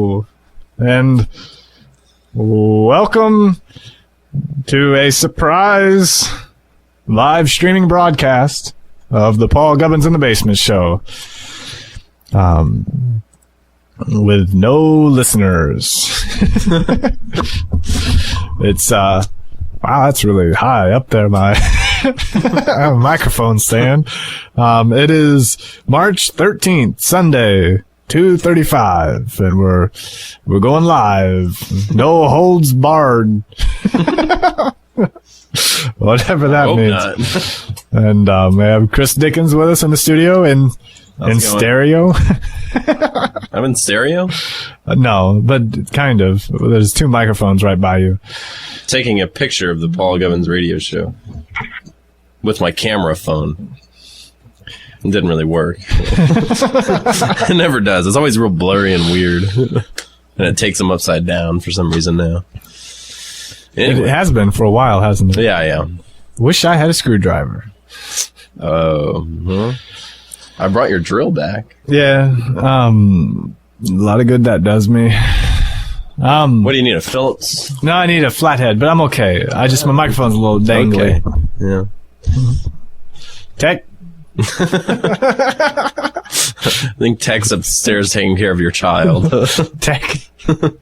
Hello, and welcome to a surprise live streaming broadcast of the Paul Gubbins in the Basement show. With no listeners. It's, wow, that's really high up there, my microphone stand. It is March 13th, Sunday, 2:35, and we're going live. No holds barred. Whatever that means. Not. And we have Chris Dickens with us in the studio in stereo. I'm in stereo? No, but kind of. There's two microphones right by you. Taking a picture of the Paul Gubbins radio show with my camera phone. It didn't really work. It never does. It's always real blurry and weird. And it takes them upside down for some reason now. Anyway. It has been for a while, hasn't it? Yeah. Wish I had a screwdriver. Oh. I brought your drill back. Yeah. A lot of good that does me. What do you need, a Phillips? No, I need a flathead, but I'm okay. My microphone's a little dangly. Okay. Yeah. Tech. I think Tech's upstairs taking care of your child. Tech. We're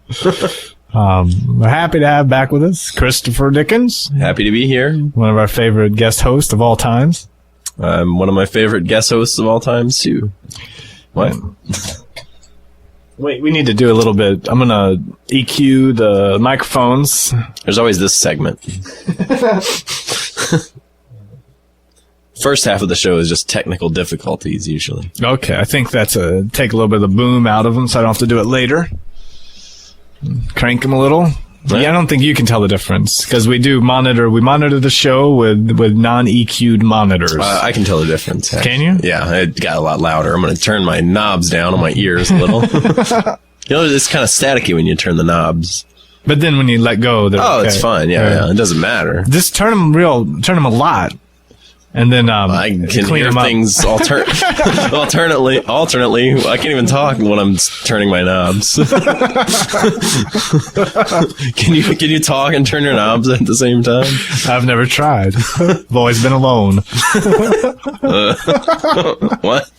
happy to have back with us Christopher Dickens. Happy to be here. One of our favorite guest hosts of all times. One of my favorite guest hosts of all times, too. What? Wait, we need to do a little bit. I'm going to EQ the microphones. There's always this segment. First half of the show is just technical difficulties, usually. Okay, I think take a little bit of the boom out of them so I don't have to do it later. Crank them a little. Yeah, I don't think you can tell the difference because we monitor the show with non-EQ'd monitors. I can tell the difference. Actually. Can you? Yeah, it got a lot louder. I'm going to turn my knobs down on my ears a little. It's kind of staticky when you turn the knobs. But then when you let go, they're okay. It's fine. Yeah, it doesn't matter. Just turn them a lot. And then I can hear things alternately. I can't even talk when I'm turning my knobs. Can you talk and turn your knobs at the same time? I've never tried. I've always been alone. What?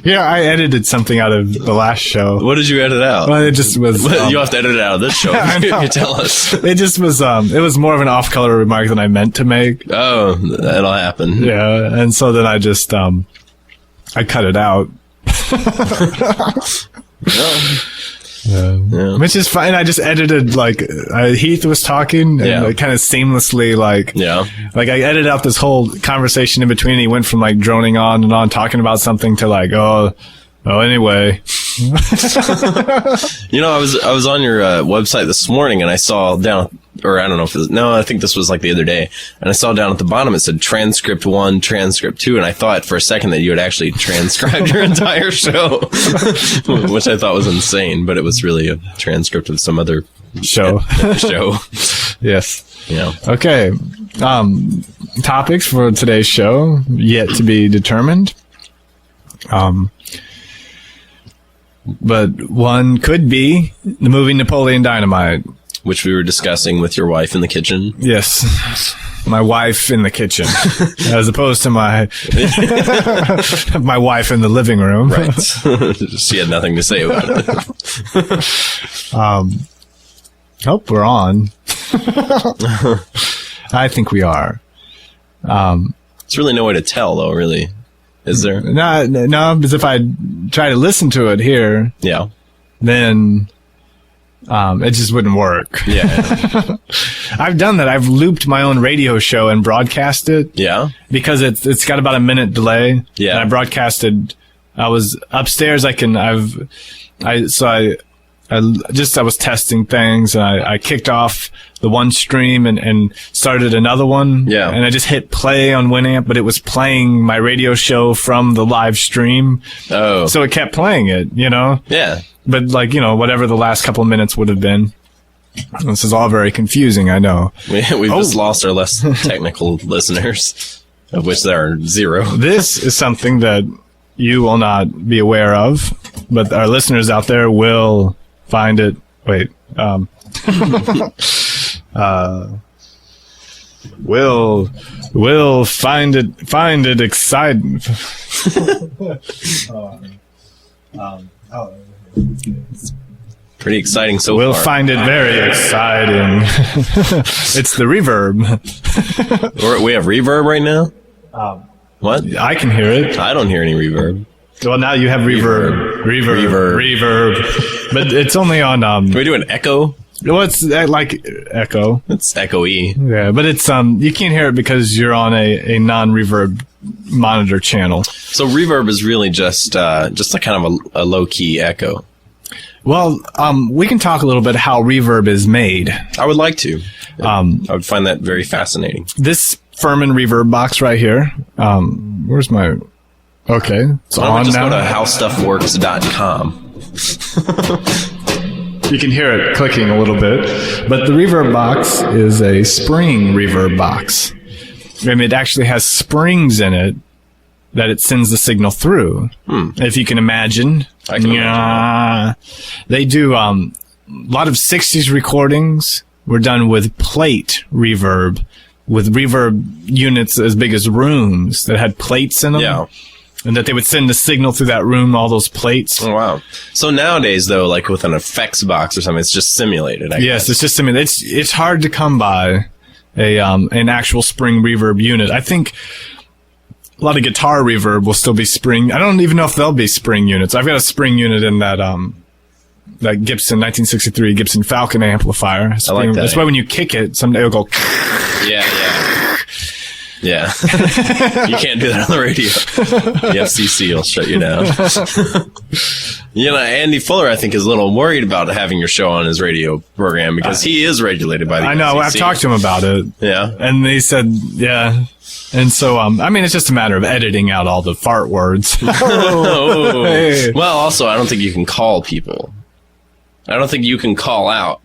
Yeah, I edited something out of the last show. What did you edit out? Well, it just was... you have to edit it out of this show. You tell us. It just was... it was more of an off-color remark than I meant to make. Oh, that'll happen. Yeah, and so then I just... I cut it out. Yeah. Which is fine. I just edited, Heath was talking, and kind of seamlessly, I edited out this whole conversation in between. He went from, droning on and on, talking about something to, anyway. I was on your website this morning, and I saw down, or I don't know if I think this was the other day, and I saw down at the bottom it said transcript 1, transcript 2, and I thought for a second that you had actually transcribed your entire show, which I thought was insane, but it was really a transcript of some other show. Yes. Yeah. Okay. Topics for today's show yet to be determined. But one could be the movie Napoleon Dynamite. Which we were discussing with your wife in the kitchen. Yes. My wife in the kitchen. As opposed to my wife in the living room. Right. She had nothing to say about it. Hope we're on. I think we are. There's really no way to tell, though, really. Is there? No, because if I try to listen to it here, then it just wouldn't work. Yeah. I've done that. I've looped my own radio show and broadcast it. Yeah. Because it's got about a minute delay. Yeah. And I broadcasted. I was upstairs. I was testing things, and I kicked off the one stream and started another one. Yeah. And I just hit play on Winamp, but it was playing my radio show from the live stream. Oh. So it kept playing it, Yeah. But whatever the last couple of minutes would have been. This is all very confusing, I know. We've just lost our less technical listeners, of which there are 0. This is something that you will not be aware of, but our listeners out there will find it. Wait, will find it exciting. Pretty exciting so We'll far. find it very exciting. It's the reverb. We have reverb right now? What? I can hear it. I don't hear any reverb. Well, now you have reverb. But it's only on, Can we do an echo? well, it's like echo. It's echoey. Yeah, but it's, you can't hear it because you're on a non-reverb monitor channel. So reverb is really just like kind of a low-key echo. Well, we can talk a little bit how reverb is made. I would like to. I would find that very fascinating. This Furman reverb box right here. Where's my? Okay, it's Why don't we on just now. go to howstuffworks.com. You can hear it clicking a little bit, but the reverb box is a spring reverb box. And it actually has springs in it that it sends the signal through. If you can imagine. I can imagine. They do a lot of 60s recordings were done with plate reverb, with reverb units as big as rooms that had plates in them. Yeah. And that they would send the signal through that room, all those plates. Oh, wow. So nowadays, though, like with an effects box or something, it's just simulated, I guess. It's just, it's hard to come by an actual spring reverb unit. I think a lot of guitar reverb will still be spring. I don't even know if they'll be spring units. I've got a spring unit in that Gibson 1963 Gibson Falcon amplifier. I like that. That's why when you kick it, someday it'll go. Yeah. You can't do that on the radio. The FCC will shut you down. Andy Fuller, I think, is a little worried about having your show on his radio program because he is regulated by the FCC. I know. I've talked to him about it. Yeah. And he said, yeah. And so, it's just a matter of editing out all the fart words. Hey. Well, also, I don't think you can call people. I don't think you can call out.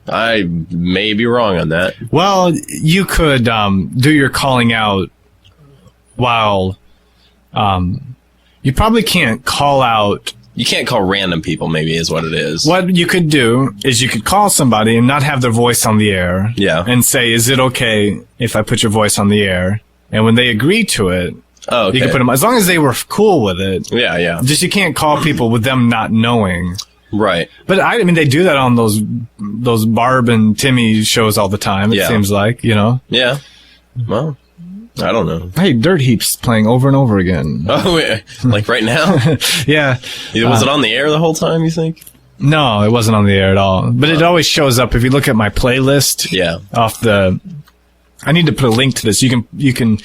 I may be wrong on that. Well, you could do your calling out while you probably can't call out. You can't call random people, maybe, is what it is. What you could do is you could call somebody and not have their voice on the air. Yeah. And say, is it okay if I put your voice on the air? And when they agree to it, okay. you can put them, as long as they were cool with it. Yeah. Just you can't call people with them not knowing. Right. But they do that on those Barb and Timmy shows all the time, it seems like, Yeah. Well, I don't know. Hey, Dirt Heap's playing over and over again. Oh, wait, like right now? Yeah. Was it on the air the whole time, you think? No, it wasn't on the air at all. But it always shows up if you look at my playlist. Yeah. I need to put a link to this. You can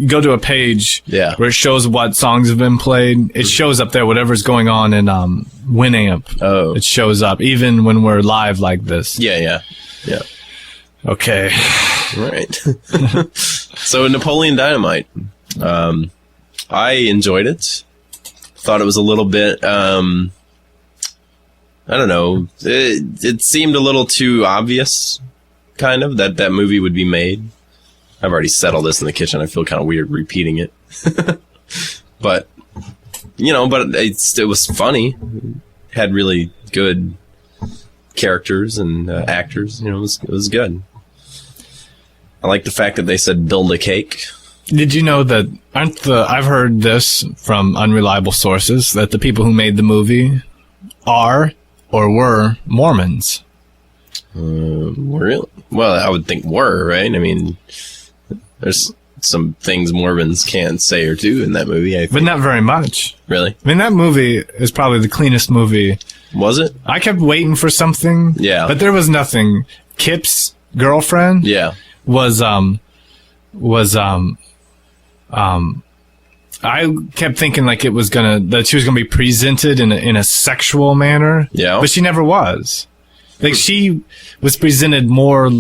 go to a page where it shows what songs have been played. It shows up there, whatever's going on in Winamp. Oh. It shows up, even when we're live like this. Yeah. Okay. Right. So Napoleon Dynamite. I enjoyed it. Thought it was a little bit, I don't know. It seemed a little too obvious, kind of, that movie would be made. I've already said all this in the kitchen. I feel kind of weird repeating it. But it was funny. It had really good characters and actors. It was good. I like the fact that they said build a cake. Did you know that I've heard this from unreliable sources that the people who made the movie are or were Mormons? Really? Well, I would think were, right? I mean, there's some things Mormons can't say or do in that movie, I think. But not very much. Really? That movie is probably the cleanest movie. Was it? I kept waiting for something. Yeah. But there was nothing. Kip's girlfriend. Yeah. I kept thinking like that she was gonna be presented in a sexual manner. Yeah. But she never was. Like she was presented more.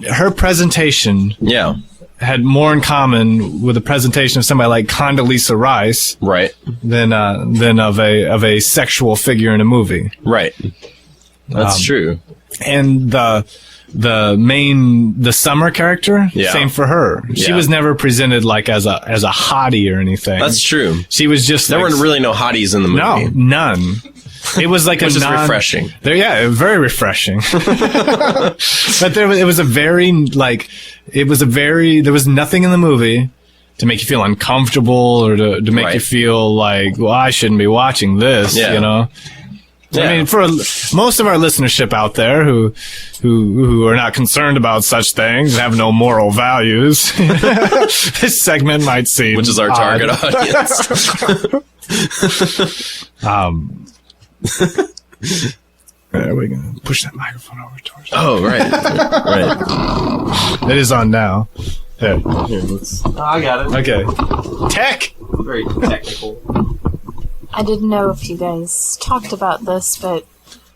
Her presentation. Yeah. Had more in common with the presentation of somebody like Condoleezza Rice, right, than of a sexual figure in a movie. Right. That's true. And the summer character. Yeah. Same for her. She was never presented like as a hottie or anything. That's true. She was just there weren't really no hotties in the movie. No, none. It was like which is refreshing. Very refreshing. But there was nothing in the movie to make you feel uncomfortable or to make you feel like, well, I shouldn't be watching this, you know? Yeah. I mean, for most of our listenership out there who are not concerned about such things, have no moral values, this segment might seem which is our target audience. Are we gonna push that microphone over towards? Oh, right. It is on now. Here, let's. Oh, I got it. Okay. Tech. Very technical. I didn't know if you guys talked about this, but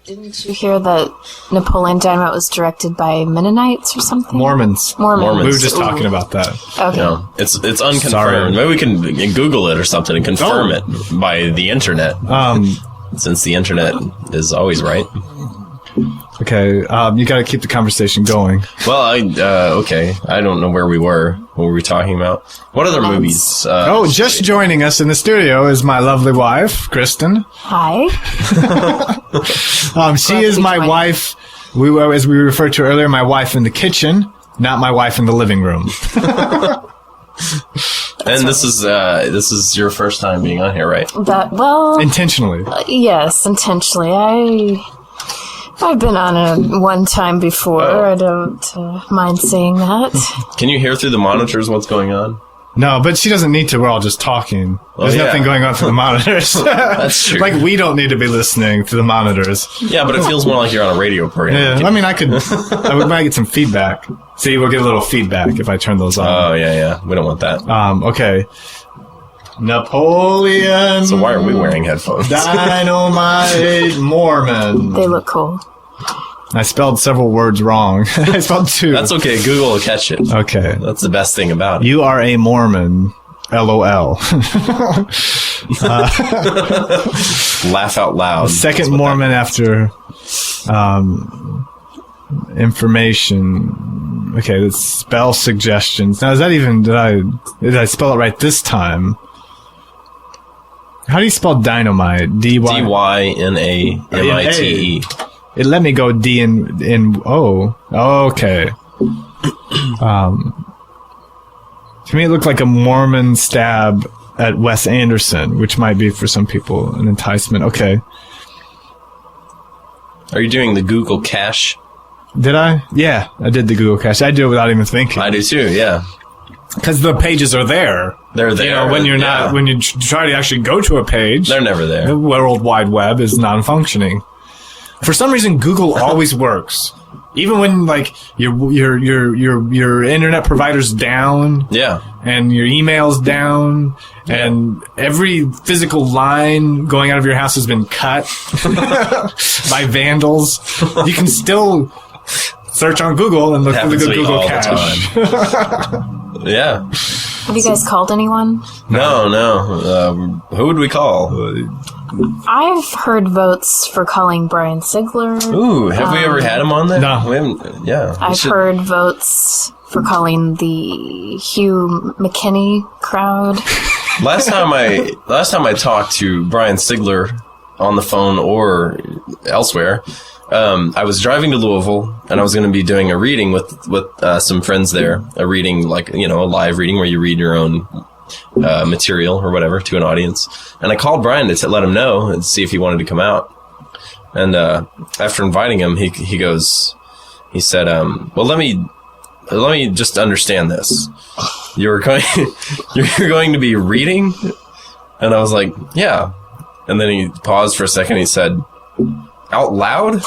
didn't you hear that Napoleon Dynamite was directed by Mennonites or something? Mormons. We were just talking about that. Okay. No, it's unconfirmed. Sorry. Maybe we can Google it or something and confirm it by the internet. Since the internet is always right. Okay, you got to keep the conversation going. Well, okay. I don't know where we were. What were we talking about? What other movies? Just joining us in the studio is my lovely wife, Kristen. Hi. She is my wife. As we referred to earlier, my wife in the kitchen, not my wife in the living room. And this is your first time being on here, right? Intentionally. Yes, intentionally. I've been on it one time before. I don't mind saying that. Can you hear through the monitors what's going on? No, but she doesn't need to. We're all just talking. There's nothing going on through the monitors. That's true. Like, we don't need to be listening to the monitors. Yeah, but it feels more like you're on a radio program. Yeah, I mean, I might get some feedback. See, we'll get a little feedback if I turn those on. Oh, yeah. We don't want that. Okay. Napoleon. So why are we wearing headphones? Dynamite Mormon. They look cool. I spelled several words wrong. I spelled 2. That's okay. Google will catch it. Okay. That's the best thing about it. You are a Mormon. LOL. Laugh out loud. Second Mormon after information. Okay, that's spell suggestions. Now, is that even... Did I spell it right this time? How do you spell dynamite? D-Y-N-A-M-I-T-E. It let me go D in O. Oh, okay. To me, it looked like a Mormon stab at Wes Anderson, which might be for some people an enticement. Okay. Are you doing the Google cache? Did I? Yeah, I did the Google cache. I do it without even thinking. I do too, yeah. Because the pages are there. They're there. You know, when you're not, when you try to actually go to a page, they're never there. The World Wide Web is non-functioning. For some reason, Google always works, even when like your internet provider's down. Yeah. And your email's down, and every physical line going out of your house has been cut by vandals. You can still search on Google and look for the Google cache. Yeah. Have you guys called anyone? No. Who would we call? I've heard votes for calling Brian Sigler. Ooh, have we ever had him on there? No. We haven't. Yeah. I've heard votes for calling the Hugh McKinney crowd. Last time I talked to Brian Sigler on the phone or elsewhere, I was driving to Louisville, and I was going to be doing a reading with some friends there. A reading, like, a live reading where you read your own material or whatever to an audience. And I called Brian to let him know and see if he wanted to come out. And after inviting him, he said, well, let me just understand this. You're going to be reading? And I was like, yeah. And then he paused for a second. He said, out loud?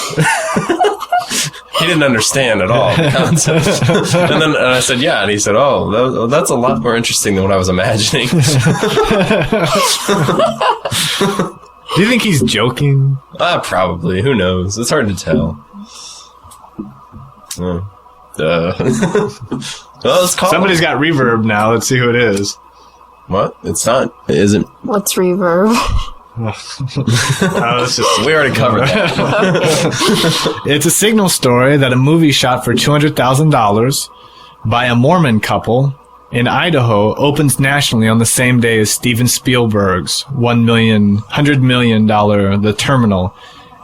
He didn't understand at all the concept. And I said, yeah. And he said, oh, that's a lot more interesting than what I was imagining. Do you think he's joking? Probably. Who knows? It's hard to tell. Well, let's call Somebody's got reverb now. Let's see who it is. What? It's not. It isn't. What's reverb? We already covered that. It's a signal story that a movie shot for $200,000 by a Mormon couple in Idaho opens nationally on the same day as Steven Spielberg's $100 million The Terminal,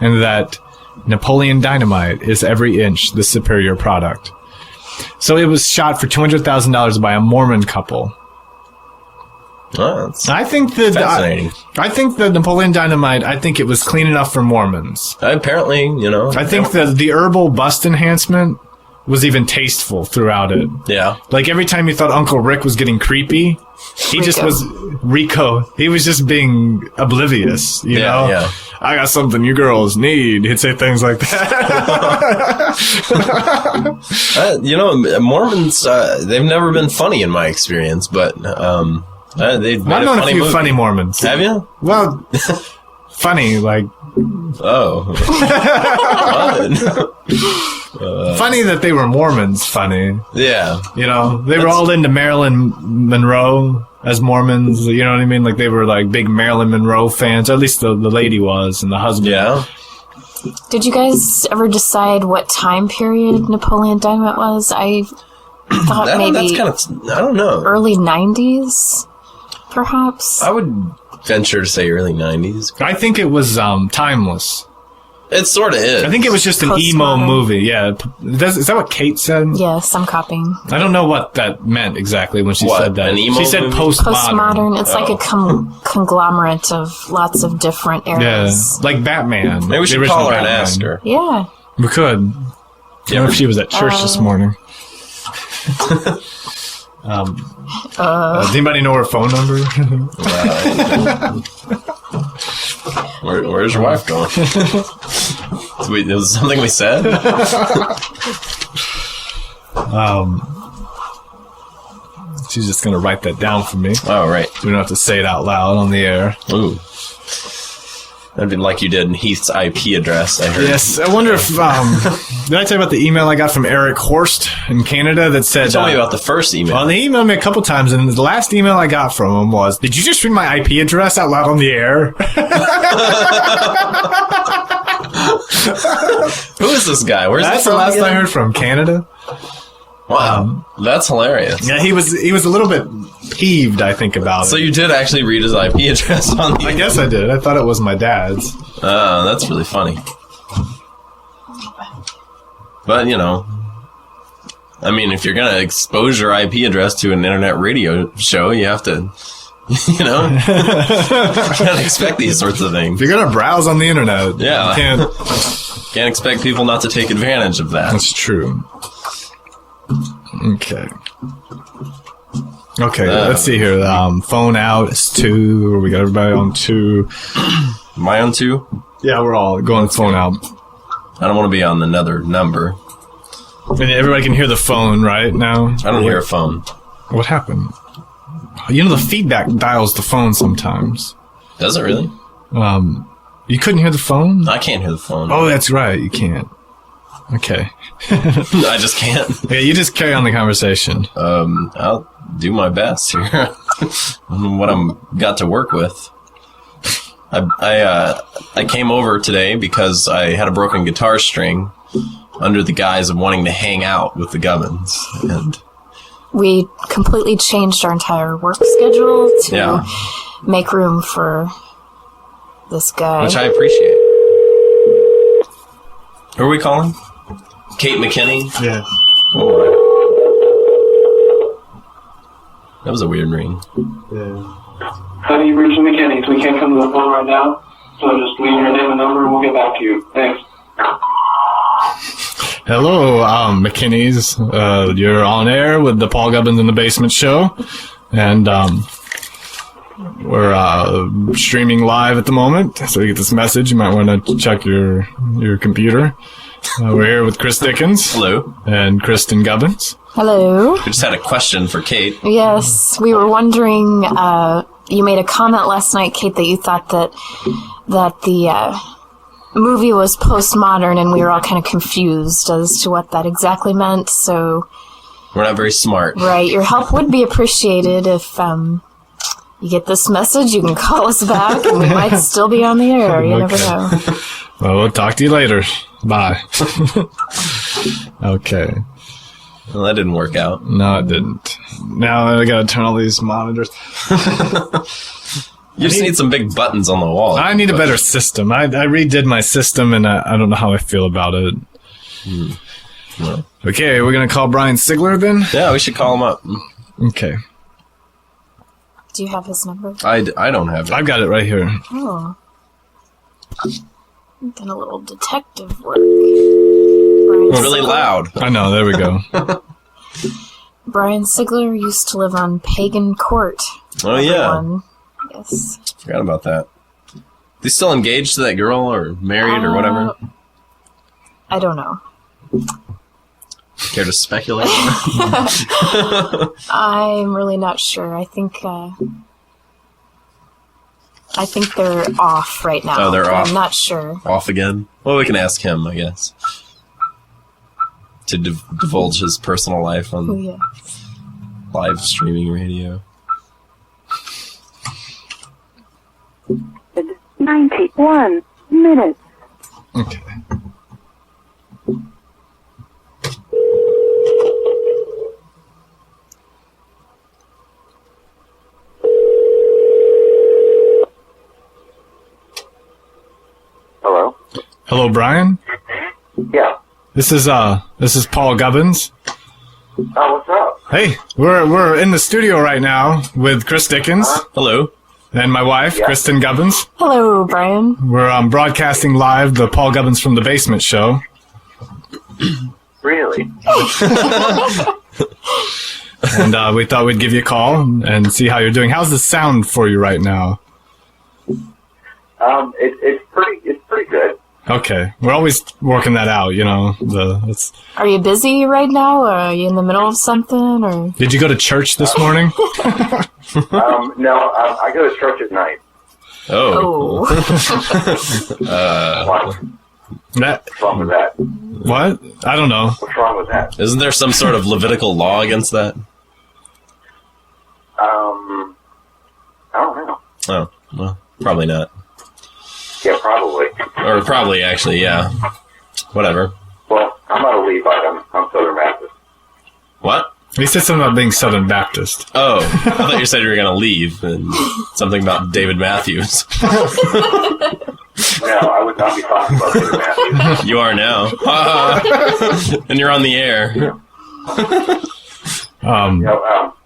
and that Napoleon Dynamite is every inch the superior product. So it was shot for $200,000 by a Mormon couple. Oh, that's I think that fascinating. I think the Napoleon Dynamite, I think it was clean enough for Mormons. Apparently, I think the herbal bust enhancement was even tasteful throughout it. Yeah. Like every time you thought Uncle Rick was getting creepy, he just was Rico. He was just being oblivious, you know? Yeah. I got something you girls need. He'd say things like that. Mormons, they've never been funny in my experience, but they've made I've known a few movie. funny Mormons. Have you? Well, funny, like... Oh. funny that they were Mormons, funny. Yeah. They were all into Marilyn Monroe as Mormons, you know what I mean? Like, they were, like, big Marilyn Monroe fans. Or at least the lady was, and the husband. Yeah. Did you guys ever decide what time period Napoleon Dynamite was? I thought maybe that's kind of, I don't know. early 90s, perhaps? I would venture to say early 90s. I think it was timeless. It sort of is. I think it was just an emo movie, yeah. Is that what Kate said? Yes, I'm copying. I don't know what that meant exactly when she What, said that. an emo She said movie? Postmodern. It's like a conglomerate of lots of different Yeah, eras. like Batman. Maybe we the should original call her and Batman. ask her. Yeah. We could. I don't know if she was at church this morning. Does anybody know her phone number? Where's your wife going? Was it something we said? She's just going to write that down for me. Oh, right. We don't have to say it out loud on the air. Ooh. That'd be like you did in Heath's IP address, I heard. Yes, I wonder if... did I tell you about the email I got from Eric Horst in Canada that said... Tell me about the first email. Well, they emailed me a couple times, and the last email I got from him was, did you just read my IP address out loud on the air? Who is this guy? Where's That's that the from last again? I heard from Canada. Wow. That's hilarious. Yeah, he was a little bit peeved, I think, about So it. you did actually read his IP address on the... I guess I did. I thought it was my dad's. That's really funny. But, I mean, if you're going to expose your IP address to an internet radio show, you have to, you can't expect these sorts of things. If you're going to browse on the internet, Yeah. you can't. Can't expect people not to take advantage of that. That's true. Okay. Let's see here. Phone out is 2. We got everybody on 2. Am I on 2? Yeah, we're all going phone out. I don't want to be on another number. And everybody can hear the phone right now. I don't hear a phone. What happened? The feedback dials the phone sometimes. Does it really? You couldn't hear the phone? I can't hear the phone. Oh, that's right. You can't. Okay. I just can't. Yeah, you just carry on the conversation. I'll do my best here. What I'm got to work with. I came over today because I had a broken guitar string under the guise of wanting to hang out with the Gubbins, and We completely changed our entire work schedule to make room for this guy. which I appreciate. Who are we calling? Kate McKinney? Yeah. Oh, that was a weird ring. How do you reach the McKinneys? We can't come to the phone right now, so just leave your name and number and we'll get back to you. Thanks. Hello, McKinney's. You're on air with the Paul Gubbins in the Basement show. And we're streaming live at the moment. So you get this message. You might want to check your computer. We're here with Chris Dickens. Hello. And Kristen Gubbins. Hello. We just had a question for Kate. Yes, we were wondering, you made a comment last night, Kate, that you thought that the movie was postmodern, and we were all kind of confused as to what that exactly meant, so... We're not very smart. Right, your help would be appreciated if you get this message, you can call us back, and we might still be on the air. You never know. Well, we'll talk to you later. Bye. Okay. Well, that didn't work out. No, it didn't. Now I gotta turn all these monitors. You just need some big buttons on the wall. I need a better system. I redid my system, and I don't know how I feel about it. Well. Okay, we're gonna call Brian Sigler then? Yeah, we should call him up. Okay. Do you have his number? I don't have it. I've got it right here. Oh. Done a little detective work. Brian It's really Sigler. loud. I know, there we go. Brian Sigler used to live on Pagan Court. Oh, yeah. Everyone. Yes. Forgot about that. Is he still engaged to that girl or married or whatever? I don't know. Care to speculate? I'm really not sure. I think they're off right now. Oh, they're off. I'm not sure. Off again? Well, we can ask him, I guess. To divulge his personal life on Oh, yeah. live streaming radio. 91 minutes. Okay. Hello? Hello, Brian. Yeah. This is Paul Gubbins. Oh, what's up? Hey, we're in the studio right now with Chris Dickens Hello. and my wife, Yeah. Kristen Gubbins. Hello, Brian. We're broadcasting live the Paul Gubbins from the Basement show. Really? And we thought we'd give you a call and see how you're doing. How's the sound for you right now? It's pretty good. Okay, we're always working that out, you know. Are you busy right now, or are you in the middle of something, or? Did you go to church this morning? No, I go to church at night. Oh. What? What's wrong with that? What? I don't know. What's wrong with that? Isn't there some sort of Levitical law against that? I don't know. Oh, well, probably not. Yeah, probably. Or probably, actually, yeah. Whatever. Well, I'm not a Levite. I'm Southern Baptist. What? He said something about being Southern Baptist. Oh, I thought you said you were going to leave and something about David Matthews. No, I would not be talking about David Matthews. You are now. And you're on the air.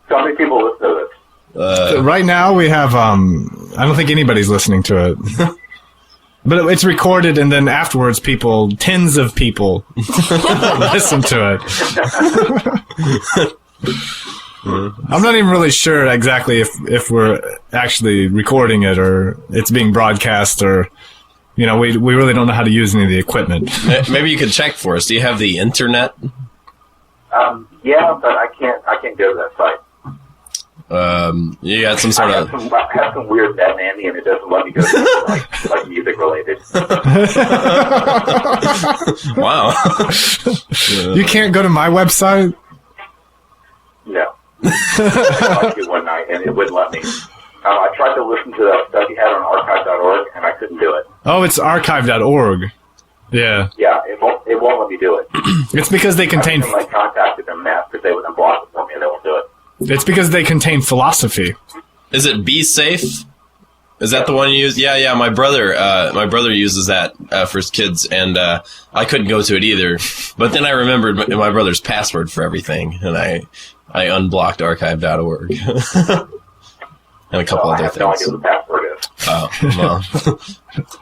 So many people listen to this. Right now we have, I don't think anybody's listening to it. But it's recorded, and then afterwards, tens of people, listen to it. I'm not even really sure exactly if we're actually recording it or it's being broadcast, or we really don't know how to use any of the equipment. Maybe you could check for us. Do you have the internet? Yeah, but I can't go to that site. You got some sort of... I have some weird bad nanny, and it doesn't let me go to like music related. Wow. You can't go to my website? No. I tried to one night, and it wouldn't let me. I tried to listen to that stuff you had on archive.org, and I couldn't do it. Oh, it's archive.org. Yeah. Yeah, it won't let me do it. It's because they contain... I contacted them and asked if they would unblock it for me, and they won't do it. It's because they contain philosophy. Is it Be Safe? Is that the one you use? Yeah. My brother uses that for his kids, and I couldn't go to it either. But then I remembered my brother's password for everything, and I unblocked archive.org and a couple other I have things. no idea what the password is. Oh, well.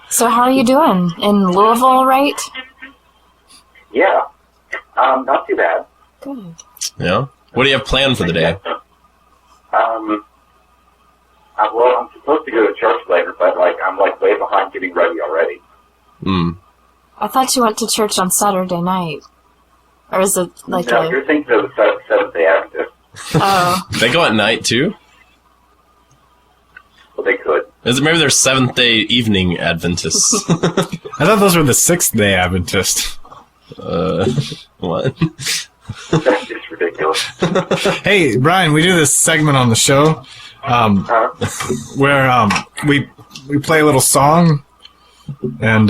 So how are you doing? In Louisville, right? Yeah, not too bad. Good. Yeah. What do you have planned for the day? Well, I'm supposed to go to church later, but I'm way behind getting ready already. I thought you went to church on Saturday night. Or is it like No, you're thinking of the Seventh-day Adventist. Oh. They go at night too? Well, they could. Maybe they're Seventh-day Evening Adventists. I thought those were the Sixth-day Adventist. What? That's just ridiculous. Hey, Brian, we do this segment on the show where we play a little song, and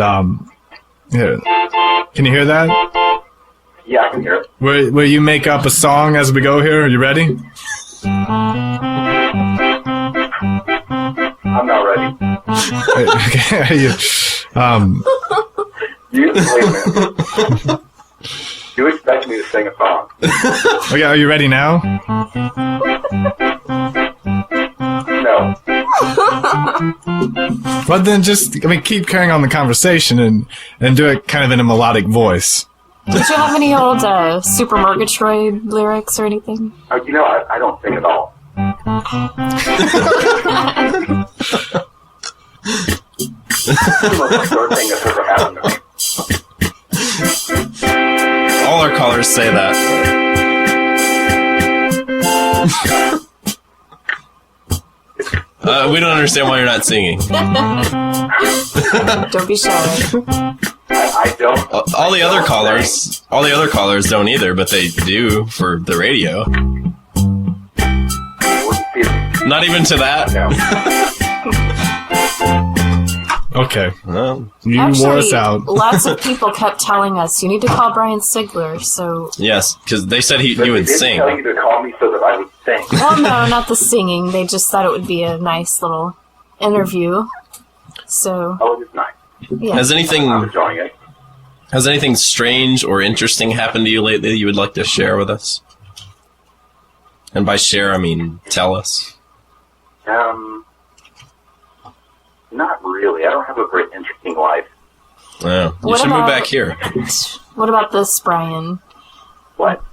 here. Can you hear that? Yeah, I can hear it. Where you make up a song as we go here. Are you ready? I'm not ready. Okay. Wait a minute. You expect me to sing a song? Okay, are you ready now? No. Well, then keep carrying on the conversation and do it kind of in a melodic voice. Did you have any old Super Murgatroyd lyrics or anything? I don't sing at all. The most absurd thing that's ever happened to me. All our callers say that. We don't understand why you're not singing. Don't be shy. I don't. All the other callers don't either, but they do for the radio. Not even to that. No. Okay. Well, you wore us out. Lots of people kept telling us, you need to call Brian Sigler, so... yes, because they said you would sing. They didn't tell you to call me so that I would sing. Well, no, not the singing. They just thought it would be a nice little interview. So... Oh, it is nice. Yeah. I'm enjoying it. Has anything strange or interesting happened to you lately that you would like to share with us? And by share, I mean tell us. Not really. I don't have a very interesting life. Yeah. You should move back here. What about this, Brian? What?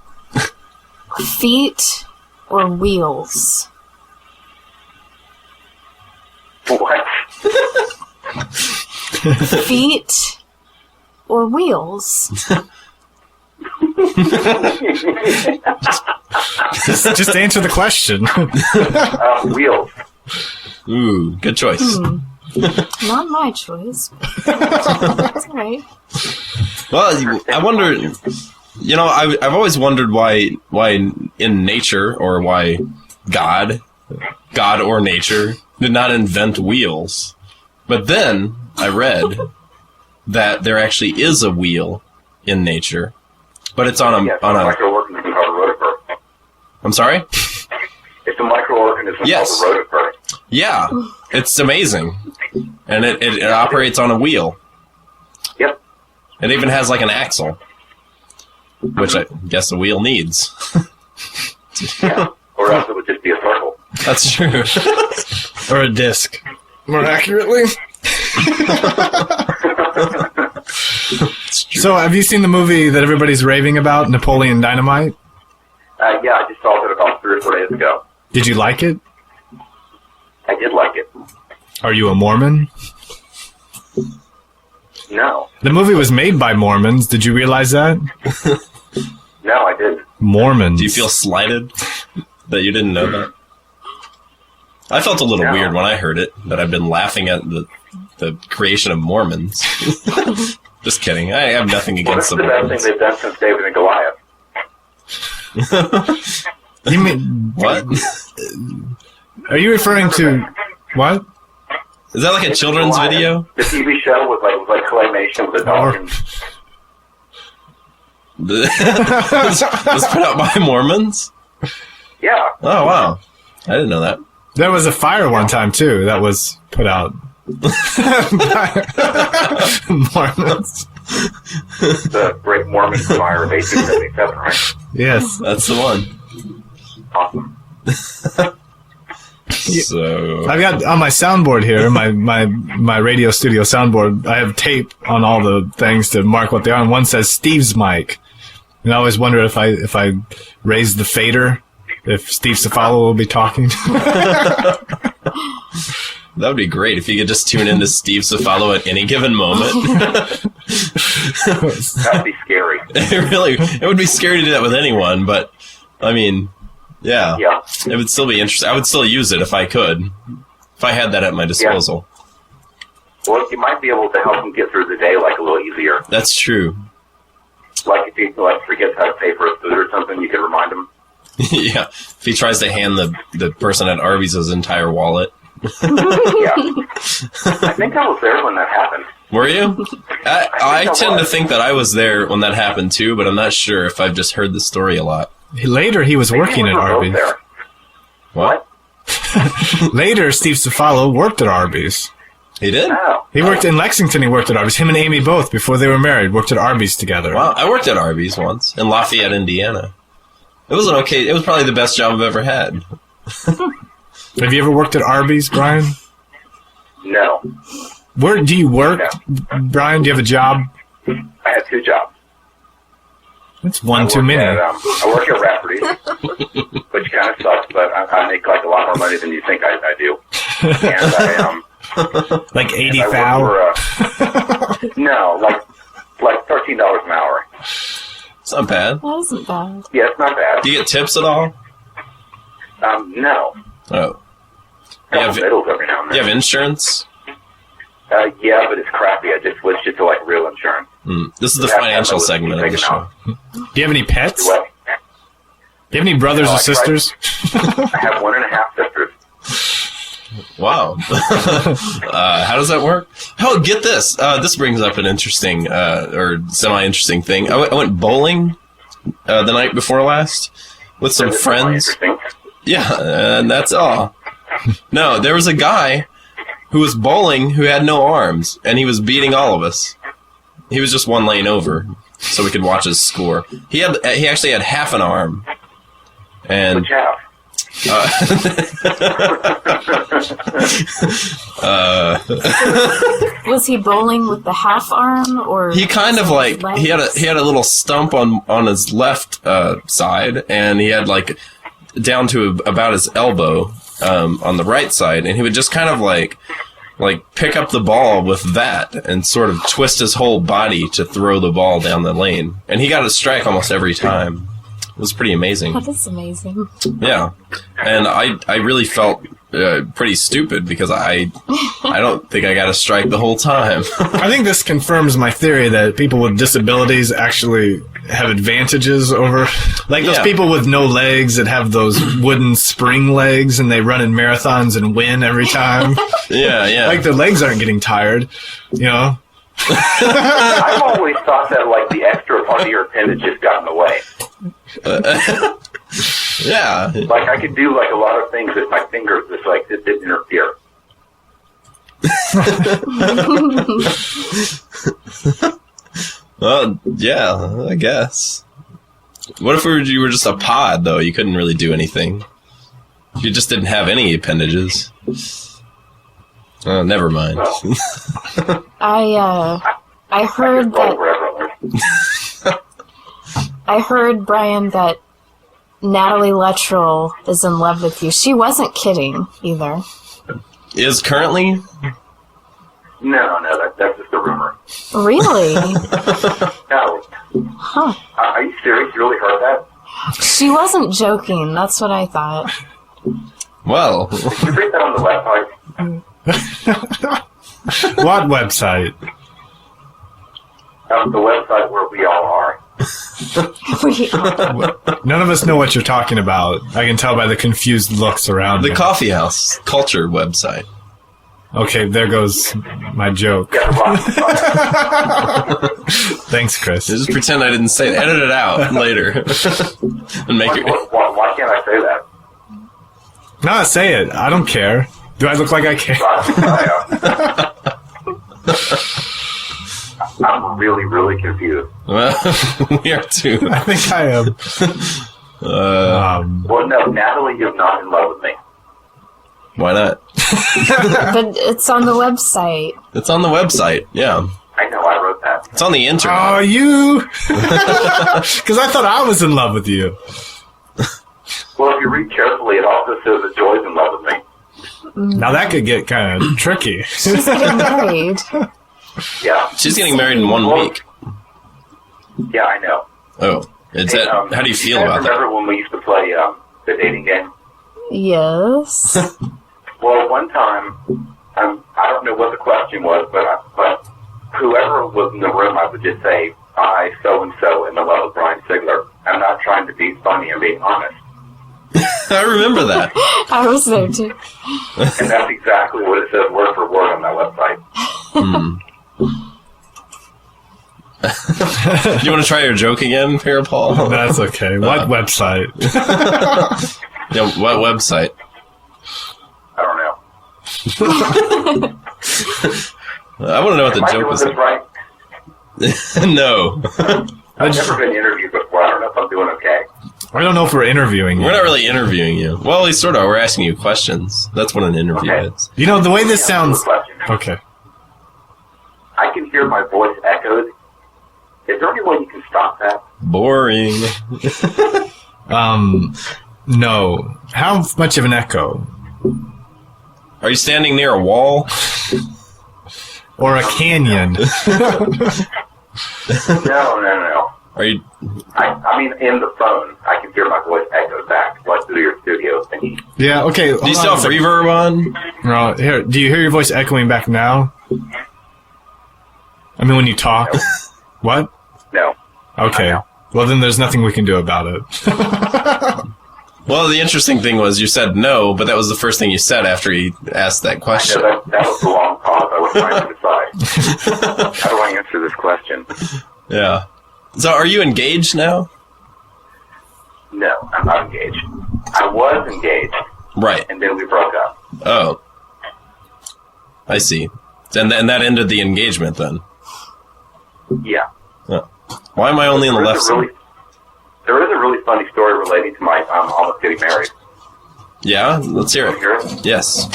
Feet or wheels? What? Feet or wheels? Just answer the question. Wheels. Ooh, good choice. Not my choice. That's all right. Well, I wonder. I've always wondered why in nature, or why God or nature did not invent wheels. But then I read that there actually is a wheel in nature, but it's on a microorganism called a rotifer. I'm sorry? It's a microorganism called a rotifer. Yeah, it's amazing, and it operates on a wheel. Yep. It even has like an axle, which I guess a wheel needs. Yeah. Or else it would just be a circle. That's true. Or a disc. More accurately. So, have you seen the movie that everybody's raving about, Napoleon Dynamite? Yeah, I just saw it about 3 or 4 days ago. Did you like it? I did like it. Are you a Mormon? No. The movie was made by Mormons. Did you realize that? No, I didn't. Mormons. Do you feel slighted that you didn't know that? I felt a little weird when I heard it, that I've been laughing at the creation of Mormons. Just kidding. I have nothing against them. Well, this is the best thing they've done since David and Goliath. You mean what? Are you referring to what? Is that like a children's video? The TV show was like claymation with a dog. Was put out by Mormons? Yeah. Oh wow, I didn't know that. There was a fire one time too that was put out by Mormons. The Great Mormon Fire of 1877, right? Yes, that's the one. Awesome. So I've got on my soundboard here, my radio studio soundboard, I have tape on all the things to mark what they are, and one says Steve's mic. And I always wonder if I raise the fader, if Steve Cefalo will be talking. That would be great if you could just tune in to Steve Cefalo at any given moment. That'd be scary. It would be scary to do that with anyone, but I mean, yeah. It would still be interesting. I would still use it if I could. If I had that at my disposal. Yeah. Well, you might be able to help them get through the day a little easier. That's true. Like if he forgets how to pay for his food or something, you could remind him. Yeah. If he tries to hand the person at Arby's his entire wallet. Yeah. I think I was there when that happened. Were you? I tend to think that I was there when that happened too, but I'm not sure if I've just heard the story a lot. Later, he was working at Arby's. What? Later, Steve Cefalo worked at Arby's. He did? Oh. He worked in Lexington. He worked at Arby's. Him and Amy both, before they were married, worked at Arby's together. Wow. I worked at Arby's once in Lafayette, Indiana. It was okay. It was probably the best job I've ever had. Have you ever worked at Arby's, Brian? No. Where do you work, Brian? Do you have a job? I had 2 jobs. That's one too many. I work at Rafferty's, which kind of sucks, but I make like a lot more money than you think I do. And I like 80 thou? No, like $13 an hour. It's not bad. That isn't bad. Yeah, it's not bad. Do you get tips at all? No. Oh. Couple middles every now and then. You have insurance? Yeah, but it's crappy. I just switched it to like real insurance. This is the financial segment of the show. Do you have any pets? What? Do you have any brothers or sisters? I have 1.5 sisters. Wow. How does that work? Oh, get this. This brings up an interesting or semi-interesting thing. I went bowling the night before last with some friends. Yeah, and that's all. No, there was a guy who was bowling who had no arms, and he was beating all of us. He was just one lane over, so we could watch his score. He actually had half an arm. And which half? Was he bowling with the half arm, or he kind of like he had a little stump on his left side, and he had like down to about his elbow on the right side, and he would just kind of like pick up the ball with that and sort of twist his whole body to throw the ball down the lane, and he got a strike almost every time. It was pretty amazing. That is amazing. Yeah, and I really felt pretty stupid because I don't think I got a strike the whole time. I think this confirms my theory that people with disabilities actually have advantages over, like those people with no legs that have those wooden spring legs and they run in marathons and win every time. Yeah. Like their legs aren't getting tired, you know? I've always thought that like the extra part of your appendage just got in the way. Yeah. Like I could do like a lot of things with my fingers just like it didn't interfere. Well, yeah, I guess. What if you were just a pod, though? You couldn't really do anything. You just didn't have any appendages. Never mind. Well, I heard that. I heard, Brian, that Natalie Luttrell is in love with you. She wasn't kidding either. Is currently? No, that's just a rumor. Really? No. Huh. Are you serious? You really heard that? She wasn't joking. That's what I thought. Well. Did you read that on the website? What website? The website where we all are. None of us know what you're talking about. I can tell by the confused looks around The me. Coffee House Culture website. Okay, there goes my joke. Yeah, Thanks, Chris. Just pretend I didn't say it. Edit it out later. And make it. Why can't I say that? No, say it. I don't care. Do I look like I care? I'm really, really confused. Well, we are too. I think I am. Well, no, Natalie is not in love with me. Why not? But it's on the website. It's on the website. Yeah. I know, I wrote that. It's on the internet. Oh, you? Because I thought I was in love with you. Well, if you read carefully, it also says that Joy's in love with me. Now that could get kind of tricky. She's getting married. Yeah. She's getting married in 1 week. Yeah, I know. Oh. Is that, how do you feel about that? Remember when we used to play the dating game? Yes. Well, one time, I don't know what the question was, but whoever was in the room, I would just say, I so-and-so in the love of Brian Sigler. I'm not trying to be funny, I'm being honest. I remember that. I was there too. And that's exactly what it says word for word on that website. You want to try your joke again, Pierre Paul? That's okay. What website? Yeah, what website? I don't know. I want to know what the Am I joke doing was. this right? No. I've never been interviewed before. I don't know if I'm doing okay. I don't know if we're interviewing you. We're not really interviewing you. Well, at least sort of. We're asking you questions. That's what an interview Okay. is. You know, the way this sounds... Question. Okay. I can hear my voice echoed. Is there any way you can stop that? Boring. No. How much of an echo? Are you standing near a wall? Or a canyon? No. Are you? I mean, in the phone, I can hear my voice echoed back, like through your studio thingy. Yeah, okay. Do you still have reverb on? No, here. Do you hear your voice echoing back now? I mean, when you talk? No. What? No. Okay. I know. Well, then there's nothing we can do about it. Well, the interesting thing was you said no, but that was the first thing you said after he asked that I question. know that was the long pause. I was trying to decide. How do I answer this question? Yeah. So, are you engaged now? No, I'm not engaged. I was engaged, Right. and then we broke up. Oh. I see. And that ended the engagement then. Yeah. Oh. Why am I only on the left side? There is a really funny story relating to my almost getting married. Yeah, let's hear Want to hear it. it? Yes.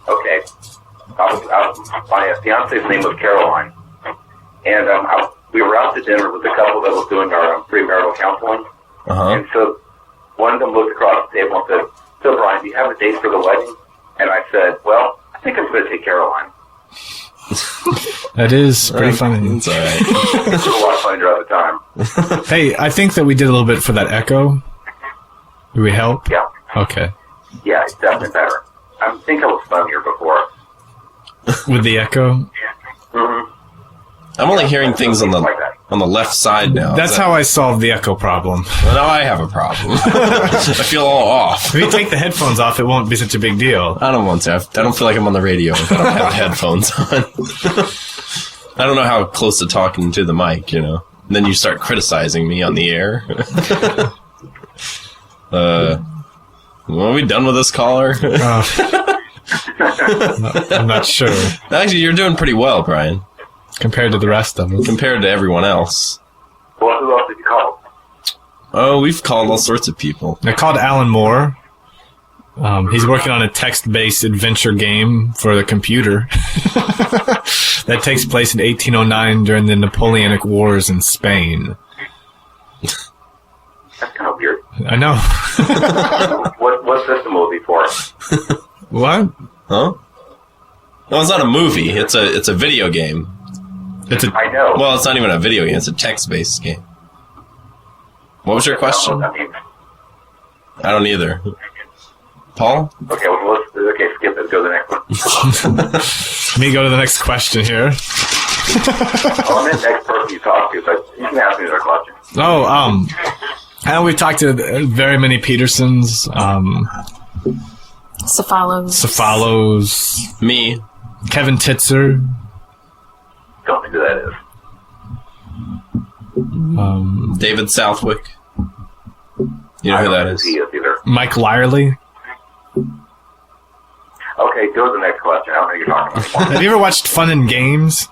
Okay. My fiance's name was Caroline, and we were out to dinner with the couple that was doing our premarital counseling. Uh-huh. And so one of them looked across the table and said, "So Brian, do you have a date for the wedding?" And I said, "Well, I think I'm going to take Caroline." That is pretty funny. It's all right. It was a lot of fun at the time. Hey, I think that we did a little bit for that echo. Do we help? Yeah. Okay. Yeah, it's definitely better. I think I was funnier before. With the echo? Mm-hmm. I'm only hearing things on the Like that. left side now. That's how I solved the echo problem. Well, now I have a problem. I feel all off. If you take the headphones off, it won't be such a big deal. I don't want to. I don't feel like I'm on the radio if I don't have headphones on. I don't know how close to talking to the mic, you know. And then you start criticizing me on the air. Well, are we done with this caller? I'm not sure. Actually, you're doing pretty well, Brian, Compared to the rest of us. compared to everyone else. Well, who else did you call? Oh, we've called all sorts of people. I called Alan Moore. He's working on a text-based adventure game for the computer that takes place in 1809 during the Napoleonic Wars in Spain. That's kind of weird. I know. What system will it be for? What? Huh? No, it's not a movie. It's a video game. It's a I know. Well, it's not even a video game. It's a text-based game. What was your question? I mean, I don't either. Paul? okay, well, okay, skip it. Go to the next one. Let me go to the next question here. Oh, I'm the next person you talk to, but you can ask me another question. Oh, I know we've talked to very many Petersons, Cefalos. Me. Kevin Titzer, Don't think who that is. David Southwick. You know I who don't that know is? who he is either. Mike Lyerly. Okay, go to the next question. I don't know who you're talking about anymore. Have you ever watched Fun and Games?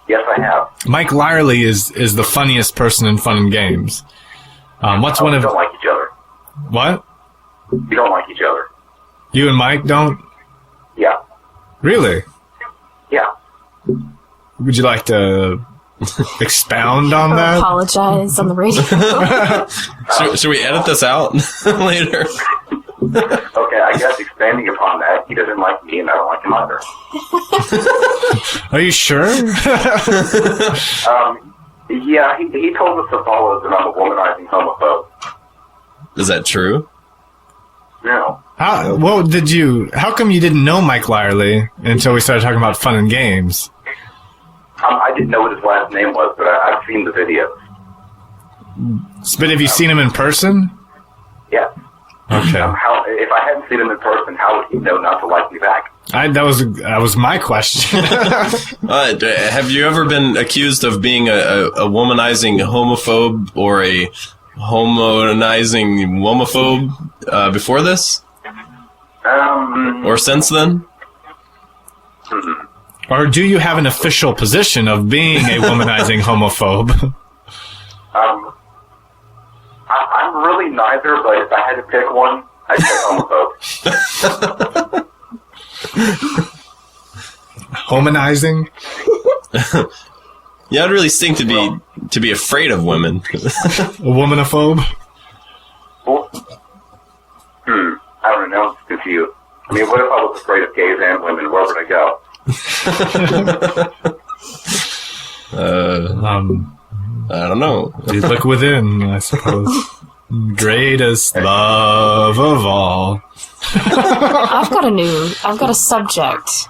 Yes, I have. Mike Lyerly is the funniest person in Fun and Games. What's one We of don't like each other. what? We don't like each other. You and Mike don't? Yeah. Really? Yeah. Would you like to expound on Or that? apologize on the radio. Should we edit this out later? Okay, I guess expanding upon that, he doesn't like me and I don't like him either. Are you sure? Yeah, he told us to follow that I'm a womanizing homophobe. Is that true? No. How come you didn't know Mike Lyerly until we started talking about Fun and Games? I didn't know what his last name was, but I've seen the videos. But have you seen him in person? Yeah. Okay. How, if I hadn't seen him in person, how would he know not to like me back? That was my question. Have you ever been accused of being a womanizing homophobe or a homonizing womophobe before this? Or since then? Or do you have an official position of being a womanizing homophobe? I'm really neither, but if I had to pick one, I'd pick homophobe. Homanizing? Yeah, it really stink to be afraid of women. A womanophobe? Well, I don't know. I'm confused. I mean, what if I was afraid of gays and women? Where would I go? I don't know. You look within, I suppose. Greatest love of all. I've got a subject.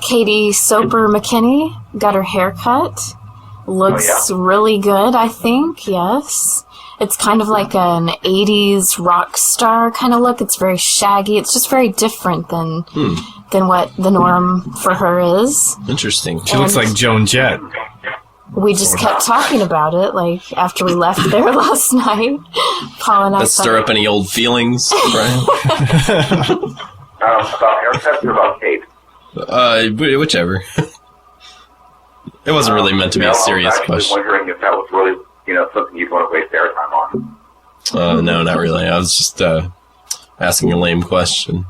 Katie Soper McKinney got her hair cut. Looks really good, I think, yes. It's kind of like an 80s rock star kind of look. It's very shaggy. It's just very different than what the norm for her is. Interesting. She looks like Joan Jett. We just kept talking about it, like, after we left there last night. Paul and I stir up any old feelings, Brian? About haircuts or about Kate? Whichever. It wasn't really meant to be a serious question. I was wondering if that was really, something you'd want to waste airtime on. No, not really. I was just asking a lame question.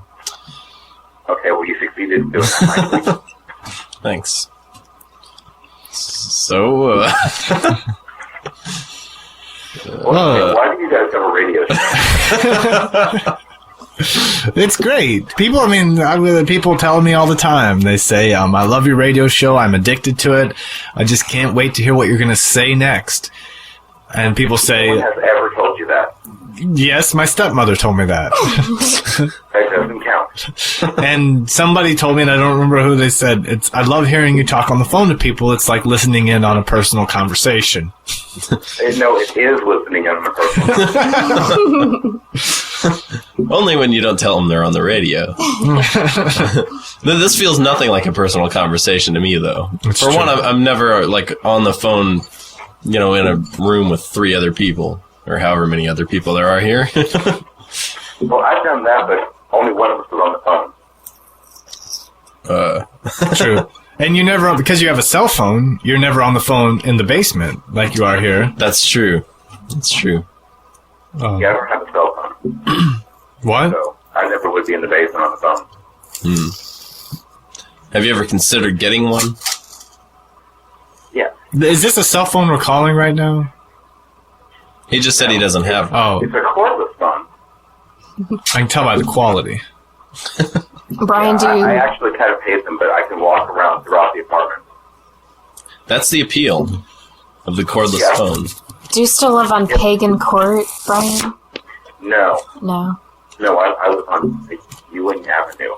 Okay, well, you succeeded in doing that. Thanks. So, why do you guys have a radio show? It's great. People tell me all the time. They say, I love your radio show. I'm addicted to it. I just can't wait to hear what you're going to say next. And people say... No one has ever told you that. Yes, my stepmother told me that. That doesn't count. And somebody told me, and I don't remember who, they said, I love hearing you talk on the phone to people. It's like listening in on a personal conversation. No, it is listening in on a personal conversation. Only when you don't tell them they're on the radio. This feels nothing like a personal conversation to me, though. For one, I'm never on the phone, in a room with 3 other people, or however many other people there are here. Well, I've done that, but only one of us was on the phone. True. And you never, because you have a cell phone, you're never on the phone in the basement like you are here. That's true. That's true. Yeah, I don't have a cell phone. What? So I never would be in the basement on the phone. Have you ever considered getting one? Yeah. Is this a cell phone we're calling right now? He just said he doesn't have one. Oh, It's a cordless phone. I can tell by the quality. Brian, do you... I actually kind of paid them, but I can walk around throughout the apartment. That's the appeal of the cordless phone. Do you still live on Pagan Court, Brian? No. No. No, I was on Ewing Avenue.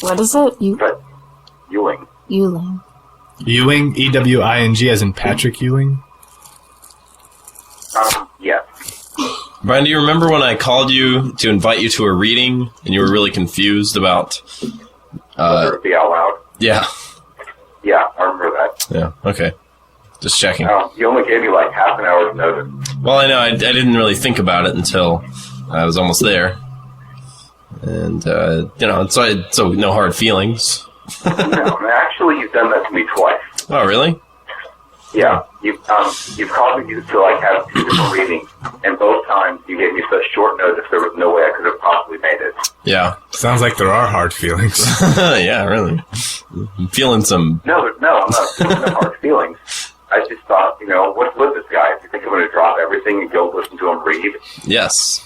What is it? But Ewing. Ewing. Ewing? E-W-I-N-G as in Patrick Ewing? Yes. Brian, do you remember when I called you to invite you to a reading and you were really confused about... Whether it be out loud? Yeah. Yeah, I remember that. Yeah, okay. Just checking. You only gave me like half an hour's notice. Well, I know. I didn't really think about it until I was almost there. And, so no hard feelings. No, actually, you've done that to me twice. Oh, really? Yeah, you've called me to have 2 different readings, and both times you gave me such short notice there was no way I could have possibly made it. Yeah. Sounds like there are hard feelings. Yeah, really. I'm feeling some... No, I'm not feeling no hard feelings. I just thought, what's with this guy? Do you think I'm going to drop everything and go listen to him read? Yes.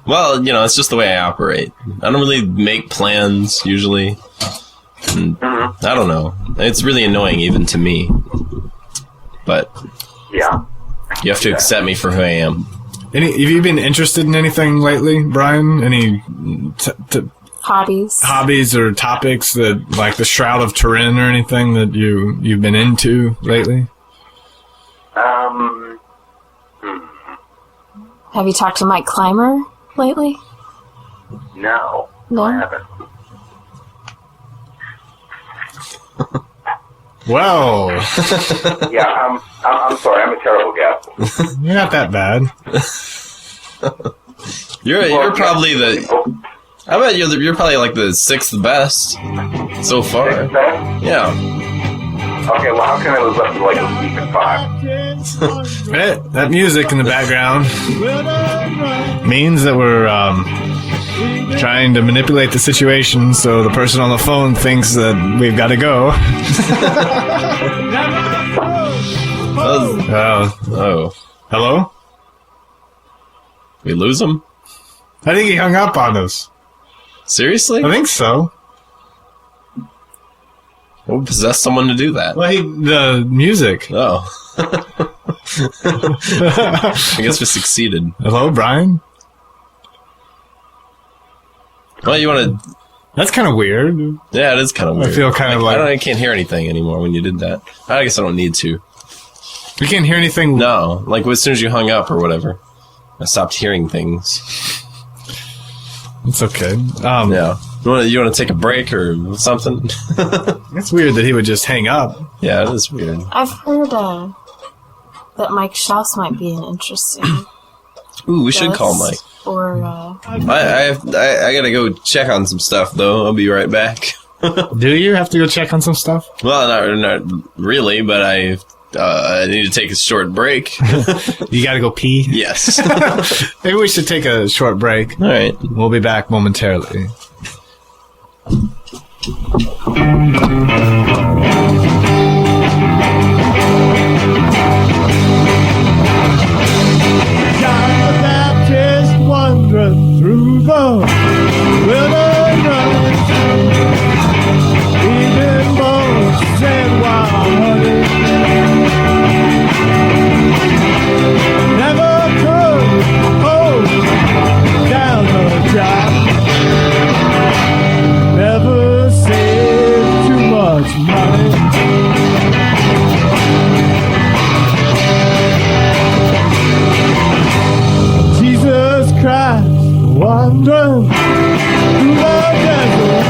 Well, it's just the way I operate. I don't really make plans, usually. And I don't know. It's really annoying even to me. But yeah, you have to accept me for who I am. Have you been interested in anything lately, Brian? Any hobbies or topics that, like the Shroud of Turin or anything that you've been into lately? Have you talked to Mike Clymer? lately? No. No? I haven't. Well, Yeah, I'm sorry. I'm a terrible guest. you're not that bad. You're probably the. I bet you're probably like the 6th best so far. Sixth best? Yeah. Okay, well, how can I live up to like a week and 5? That music in the background means that we're trying to manipulate the situation so the person on the phone thinks that we've got to go. Oh. Hello? We lose him? I think he hung up on us. Seriously? I think so. What would possess someone to do that? Well, the music. Oh. I guess we succeeded. Hello, Brian? Well, you want to... That's kind of weird. Yeah, it is kind of weird. I feel kind of like... I can't hear anything anymore when you did that. I guess I don't need to. You can't hear anything? No, like as soon as you hung up or whatever. I stopped hearing things. It's okay. Yeah. You want to take a break or something? It's weird that he would just hang up. Yeah, it is weird. I've heard that Mike Schaus might be an interesting Ooh, we should call Mike. Or I gotta go check on some stuff though. I'll be right back. Do you have to go check on some stuff? Well, not really, but I need to take a short break. You gotta go pee? Yes. Maybe we should take a short break. All right. We'll be back momentarily. John the Baptist wandering through the wilderness, eating bugs and wild honey. Never could hold down a job. Never saved too much money. Jesus Christ, wandering through the desert,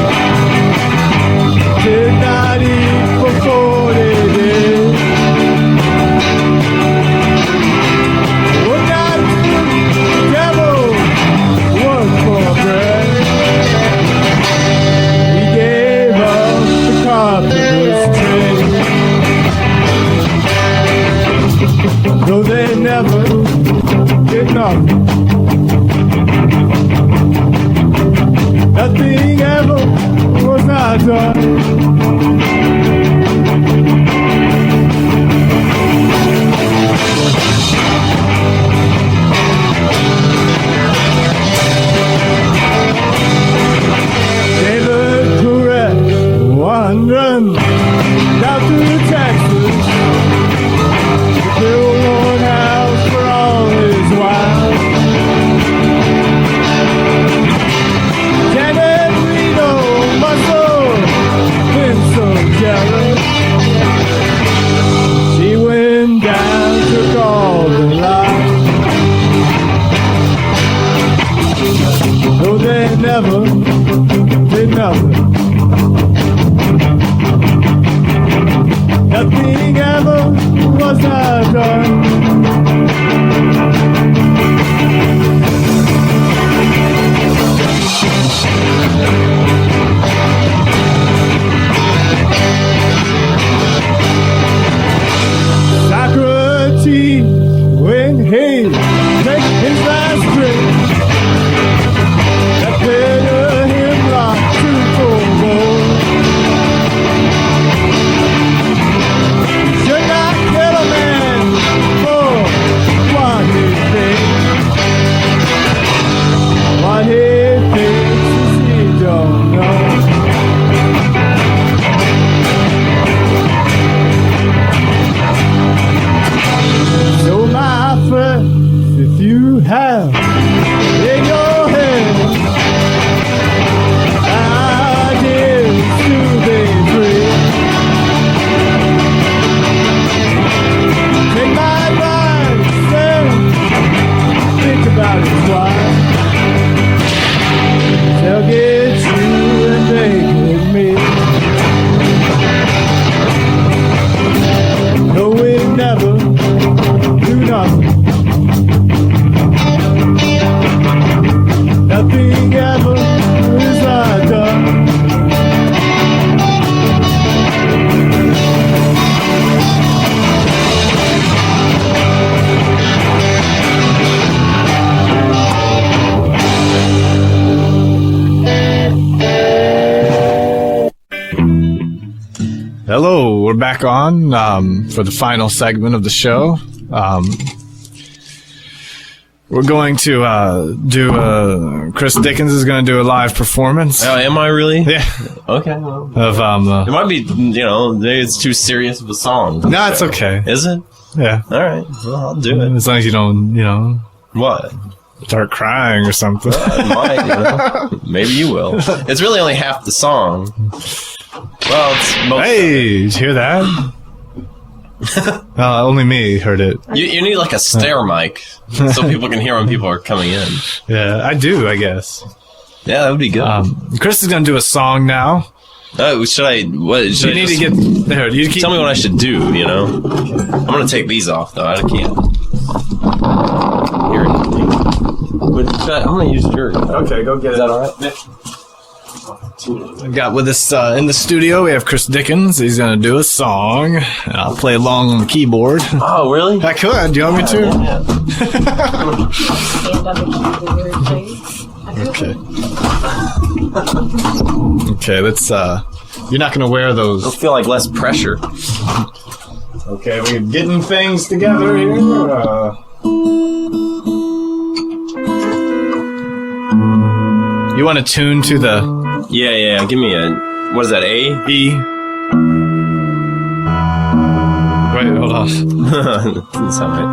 did not eat for 40 days. Would not the devil work for bread? He gave up the carpenter's trade, though they never did nothing. Nothing ever was not done. David Koresh wandering down through Texas to build one house for all his wives. never do nothing. Nothing ever is done. Hello, we're back on for the final segment of the show. We're going to do Chris Dickens is going to do a live performance. Oh, am I really? Yeah. Okay. Well, of it might be, maybe it's too serious of a song. No, it's okay. Is it? Yeah. All right. Well, I'll do it. As long as you don't, What? start crying or something. I might, Maybe you will. It's really only half the song. Well, it's most. Hey, did you hear that? Only me heard it. You need like a stair mic so people can hear when people are coming in. Yeah, I do, I guess. Yeah, that would be good. Chris is going to do a song now. Should I? What? Should You I need just, to get there. You keep, tell me what I should do. I'm gonna take these off though. I can't hear anything. I'm gonna use yours. Okay, go get it. Is that all right? We got with us in the studio, we have Chris Dickens. He's going to do a song, and I'll play along on the keyboard. Oh, really? I could. Do you want me to? Yeah. Stand on the keyboard, please. Okay, let's, you're not going to wear It'll those. feel like less pressure. Okay, we're getting things together here. You want to tune to the Yeah. Give me a. What is that? A? E? Wait, hold on. Doesn't sound right.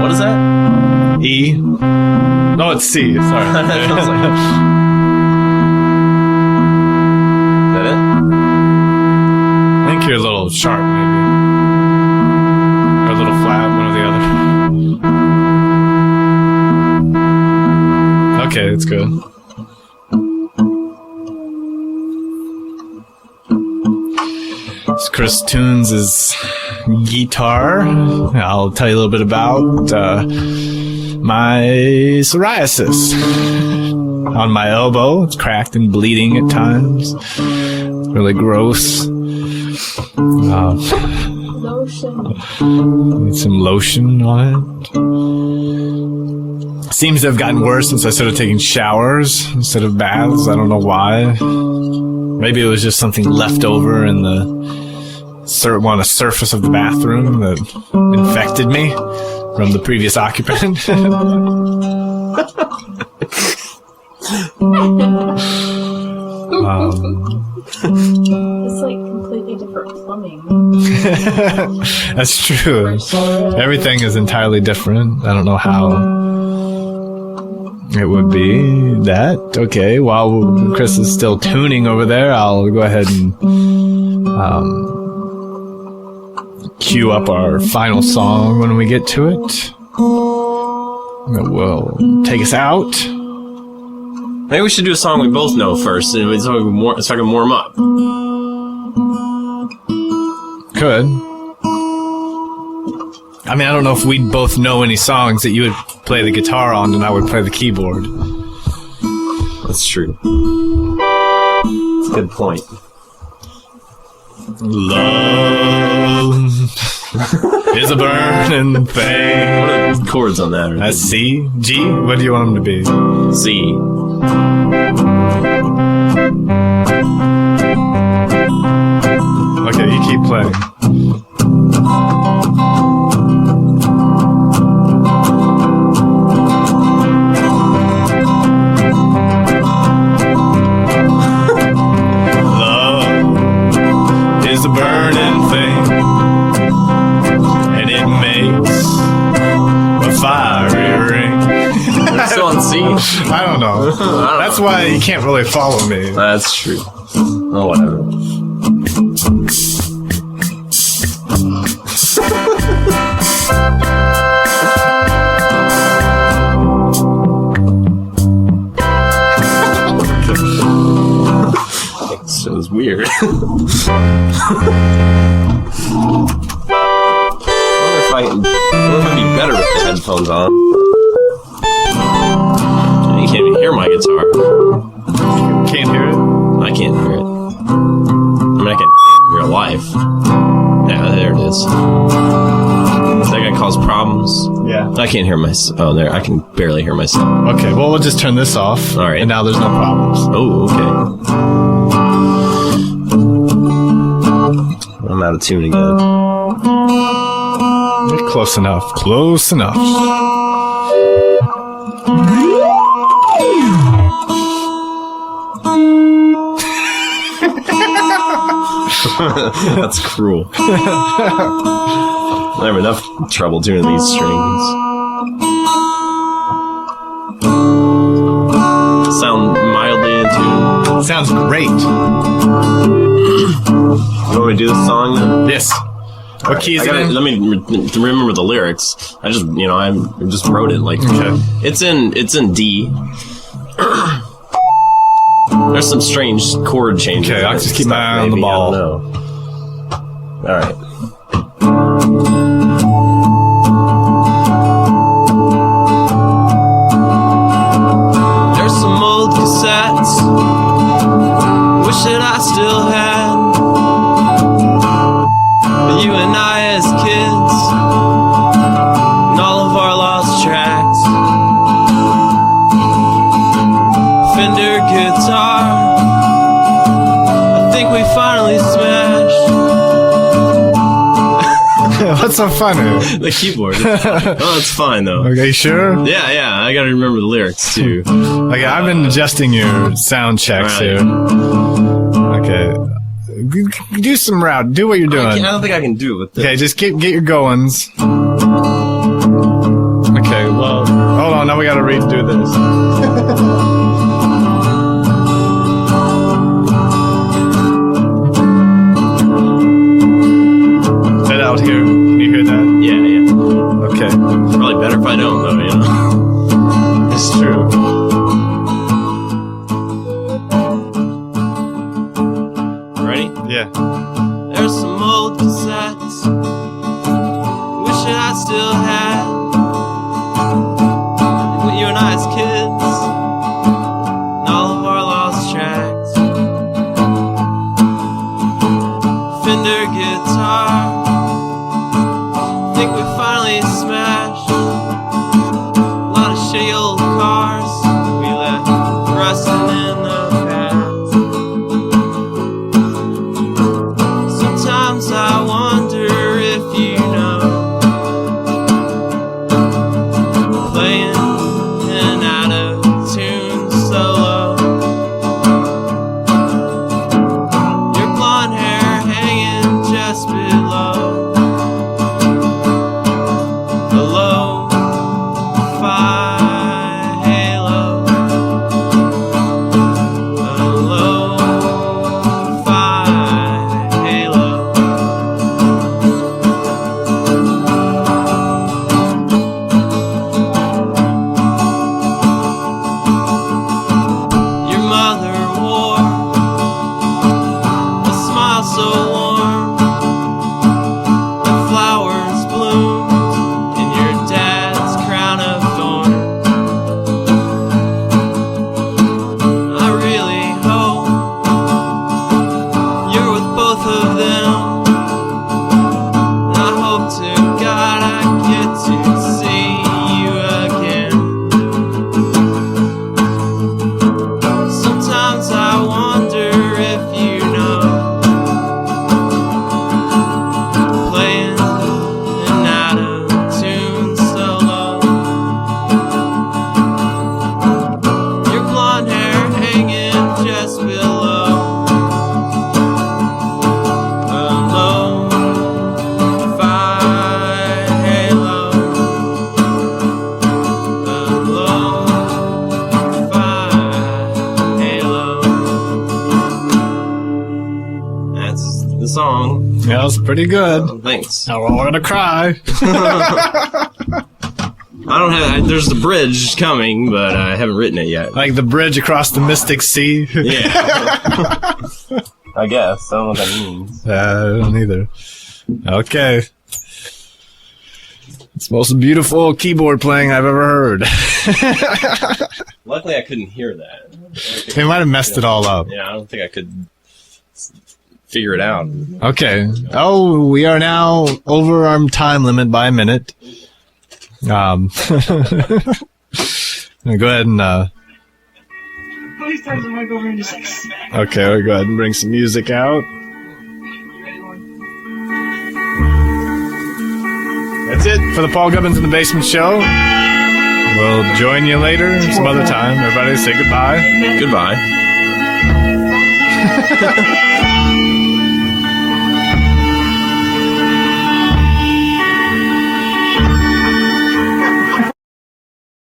What is that? E? No, it's C. Sorry. That sounds like. Is that it? I think you're a little sharp, maybe. Or a little flat, one or the other. Okay, it's good. So Chris tunes his guitar. I'll tell you a little bit about my psoriasis. On my elbow, it's cracked and bleeding at times. It's really gross. Lotion. Need some lotion on it. Seems to have gotten worse since I started taking showers instead of baths. I don't know why. Maybe it was just something left over in the on the surface of the bathroom that infected me from the previous occupant. It's like completely different plumbing. That's true. Everything is entirely different. I don't know how it would be that. Okay, while Chris is still tuning over there, I'll go ahead and cue up our final song when we get to it. That will take us out. Maybe we should do a song we both know first, so I can warm up. Could. I mean, I don't know if we'd both know any songs that you would play the guitar on and I would play the keyboard. That's true. That's a good point. Love is a burning thing. What are the chords on that? That's C? G? What do you want them to be? C. Okay, you keep playing. Is a burning thing, and it makes a fiery ring. We're still on C. I don't know. That's why you can't really follow me. That's true. Oh, whatever. This was weird. I wonder if it'd be better with the headphones on. You can't even hear my guitar. Can't hear it? I can't hear it. I mean, I can hear it in real life. Yeah, there it is. Is that gonna cause problems? Yeah. I can't hear myself. Oh, there. I can barely hear myself. Okay, well, we'll just turn this off. All right. And now there's no problems. Oh, okay. I'm out of tune again. Close enough. Close enough. That's cruel. I have enough trouble tuning these strings. Sound mildly in tune. Sounds great. You want me to do this song then? Yes. What key is it in? Let me remember the lyrics. I just, I just wrote it like. Okay. It's in D. There's some strange chord changes. Okay, I'll just keep my eye on the ball. I don't know. All right. There's some old cassettes. Wish that I still had. But you and I as kids, and all of our lost tracks. Fender guitar, I think we finally smashed. What's so funny? The keyboard. Oh, it's fine though. Okay, sure? Yeah. I gotta remember the lyrics too. Okay, I've been adjusting your sound checks here. Okay. Do some route. Do what you're doing. I don't think I can do it with this. Okay, just get your goings. Okay, well, hold on. Now we gotta redo this. Out here. Can you hear that? Yeah. Okay. Probably better if I don't, though, It's true. Ready? Yeah. There's some old cassettes. Wish that I still had. When you and I as kids, and all of our lost tracks. Fender guitar. Think we finally smashed a lot of shitty old cars we left rusting in the past. Sometimes I wonder if you know, playing an out of tune solo, your blonde hair hanging just below the lo-fi halo, the lo-fi halo. Your mother wore a smile so warm, the flowers bloomed in your dad's crown of thorns. I really hope you're with both of them, and I hope to God I get to see you again. Sometimes I wonder if you know, playing an out of tune solo, your blonde hair hanging just below the lo-fi halo, the lo-fi halo. That's the song. Yeah, that's pretty good. Thanks. Now we're all gonna cry. I don't have. There's the bridge coming, but I haven't written it yet. Like the bridge across the Mystic Sea. Yeah. I guess. I don't know what that means. I don't either. Okay. It's the most beautiful keyboard playing I've ever heard. Luckily, I couldn't hear that. They might have messed it all up. Yeah, I don't think I could figure it out. Okay. Oh, we are now over our time limit by a minute. Go ahead and, okay, we'll go ahead and bring some music out. That's it for the Paul Gubbins in the Basement show. We'll join you later some other time. Everybody say goodbye. Goodbye.